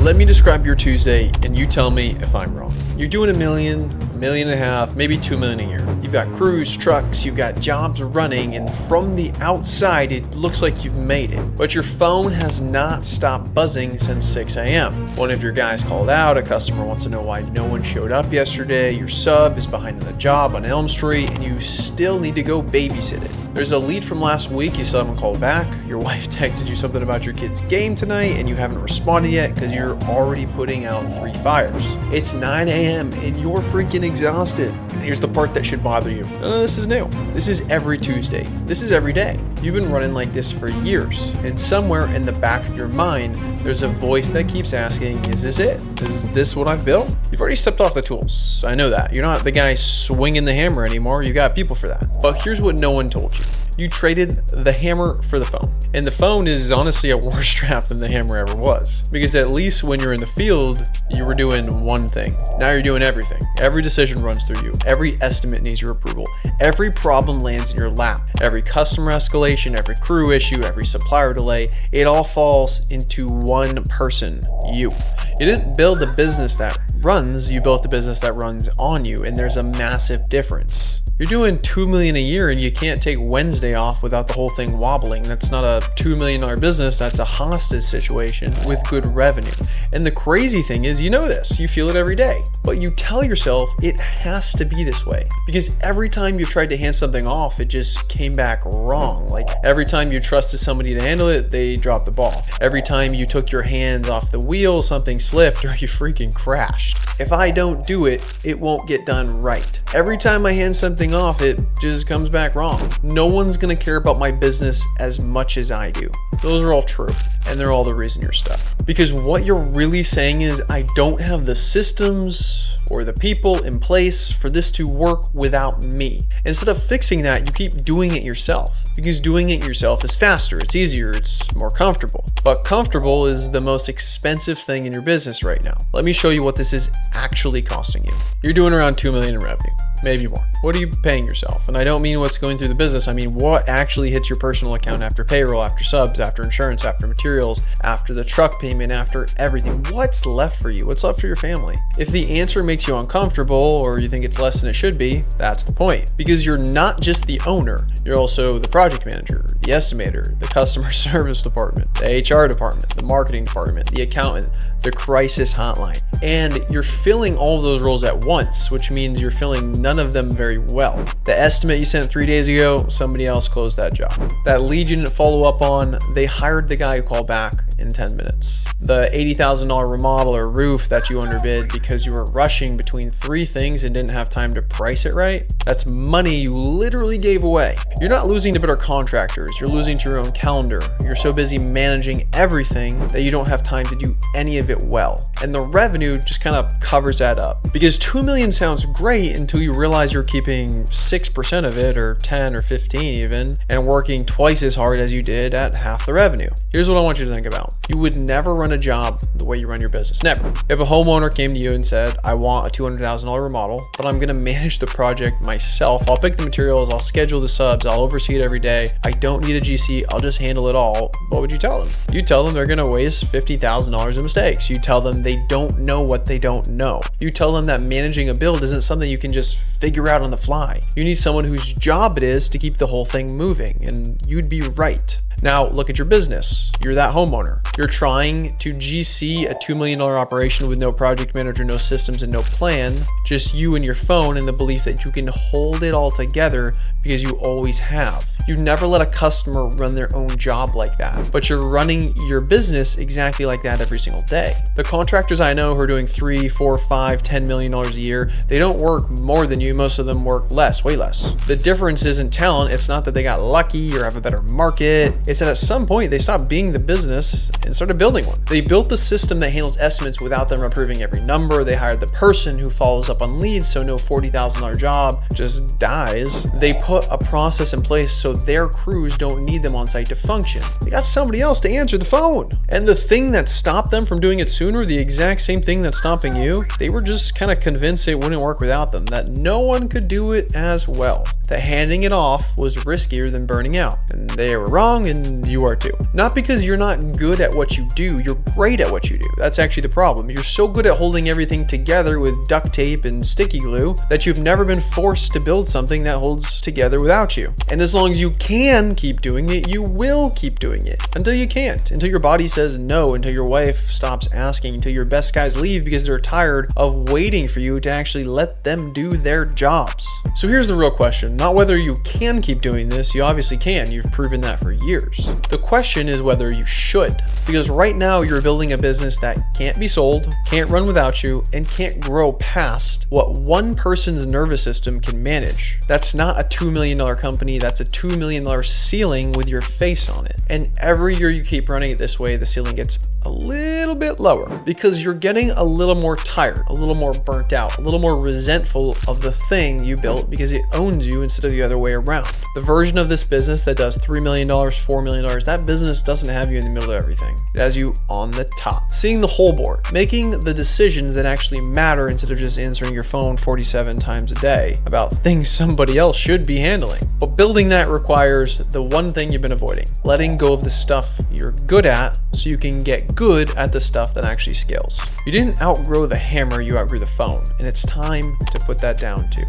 Let me describe your Tuesday and you tell me if I'm wrong. You're doing $1 million, $1.5 million, maybe $2 million a year. You've got crews, trucks, you've got jobs running, and from the outside, it looks like you've made it. But your phone has not stopped buzzing since 6 a.m. One of your guys called out, a customer wants to know why no one showed up yesterday, your sub is behind on the job on Elm Street, and you still need to go babysit it. There's a lead from last week, you still haven't called back, your wife texted you something about your kid's game tonight, and you haven't responded yet because you're already putting out 3 fires. It's 9 a.m. and you're freaking exhausted. And here's the part that should bother you. None of this is new. This is every Tuesday. This is every day. You've been running like this for years. And somewhere in the back of your mind, there's a voice that keeps asking, is this it? Is this what I've built? You've already stepped off the tools. I know that. You're not the guy swinging the hammer anymore. You got people for that. But here's what no one told you. You traded the hammer for the phone. And the phone is honestly a worse trap than the hammer ever was. Because at least when you're in the field, you were doing one thing. Now you're doing everything. Every decision runs through you. Every estimate needs your approval. Every problem lands in your lap. Every customer escalation, every crew issue, every supplier delay, it all falls into one person, you. You didn't build a business that runs, you built a business that runs on you, and there's a massive difference. You're doing $2 million a year and you can't take Wednesday off without the whole thing wobbling. That's not a $2 million business, that's a hostage situation with good revenue. And the crazy thing is, you know this, you feel it every day, but you tell yourself it has to be this way because every time you've tried to hand something off, it just came back wrong. Like every time you trusted somebody to handle it, they dropped the ball. Every time you took your hands off the wheel, something slipped or you freaking crashed. If I don't do it, it won't get done right. Every time I hand something off, it just comes back wrong. No one's gonna care about my business as much as I do. Those are all true, and they're all the reason you're stuck. Because what you're really saying is, I don't have the systems or the people in place for this to work without me. Instead of fixing that, you keep doing it yourself. Because doing it yourself is faster, it's easier, it's more comfortable. But comfortable is the most expensive thing in your business right now. Let me show you what this is actually costing you. You're doing around $2 million in revenue, maybe more. What are you paying yourself? And I don't mean what's going through the business, I mean what actually hits your personal account after payroll, after subs, after insurance, after materials, after the truck payment, after everything. What's left for you? What's left for your family? If the answer makes you uncomfortable or you think it's less than it should be, that's the point. Because you're not just the owner, you're also the project manager, the estimator, the customer service department, the HR department, the marketing department, the accountant, the crisis hotline. And you're filling all of those roles at once, which means you're filling none of them very well. The estimate you sent 3 days ago, somebody else closed that job. That lead you didn't follow up on, they hired the guy who called back in 10 minutes. The $80,000 remodel or roof that you underbid because you were rushing between 3 things and didn't have time to price it right, that's money you literally gave away. You're not losing to better contractors, you're losing to your own calendar. You're so busy managing everything that you don't have time to do any of it well. And the revenue just kind of covers that up. Because $2 million sounds great until you realize you're keeping 6% of it, or 10 or 15 even, and working twice as hard as you did at half the revenue. Here's what I want you to think about. You would never run a job the way you run your business. Never. If a homeowner came to you and said, I want a $200,000 remodel, but I'm gonna manage the project myself. I'll pick the materials, I'll schedule the subs, I'll oversee it every day. I don't need a GC, I'll just handle it all. What would you tell them? You tell them they're gonna waste $50,000 in mistakes. You tell them they don't know what they don't know. You tell them that managing a build isn't something you can just figure out on the fly. You need someone whose job it is to keep the whole thing moving, and you'd be right. Now look at your business. You're that homeowner. You're trying to GC a $2 million operation with no project manager, no systems, and no plan, just you and your phone and the belief that you can hold it all together because you always have. You never let a customer run their own job like that, but you're running your business exactly like that every single day. The contractors I know who are doing $3, $4, $5, $10 million a year, they don't work more than you. Most of them work less, way less. The difference isn't talent. It's not that they got lucky or have a better market. It's that at some point they stopped being the business and started building one. They built the system that handles estimates without them approving every number. They hired the person who follows up on leads so no $40,000 job just dies. They put a process in place so their crews don't need them on site to function. They got somebody else to answer the phone. And the thing that stopped them from doing it sooner, the exact same thing that's stopping you, they were just kind of convinced it wouldn't work without them, that no one could do it as well. that handing it off was riskier than burning out. And they were wrong, and you are too. Not because you're not good at what you do, you're great at what you do. That's actually the problem. You're so good at holding everything together with duct tape and sticky glue that you've never been forced to build something that holds together without you. And as long as you can keep doing it, you will keep doing it until you can't, until your body says no, until your wife stops asking, until your best guys leave because they're tired of waiting for you to actually let them do their jobs. So here's the real question, not whether you can keep doing this, you obviously can, you've proven that for years. The question is whether you should, because right now you're building a business that can't be sold, can't run without you, and can't grow past what one person's nervous system can manage. That's not a $2 million company, that's a $2 million ceiling with your face on it. And every year you keep running it this way, the ceiling gets a little bit lower because you're getting a little more tired, a little more burnt out, a little more resentful of the thing you built because it owns you instead of the other way around. The version of this business that does $3 million, $4 million, that business doesn't have you in the middle of everything. It has you on the top, seeing the whole board, making the decisions that actually matter instead of just answering your phone 47 times a day about things somebody else should be handling. But building that requires the one thing you've been avoiding, letting go of the stuff you're good at so you can get good at the stuff that actually scales. You didn't outgrow the hammer, you outgrew the phone, and it's time to put that down too.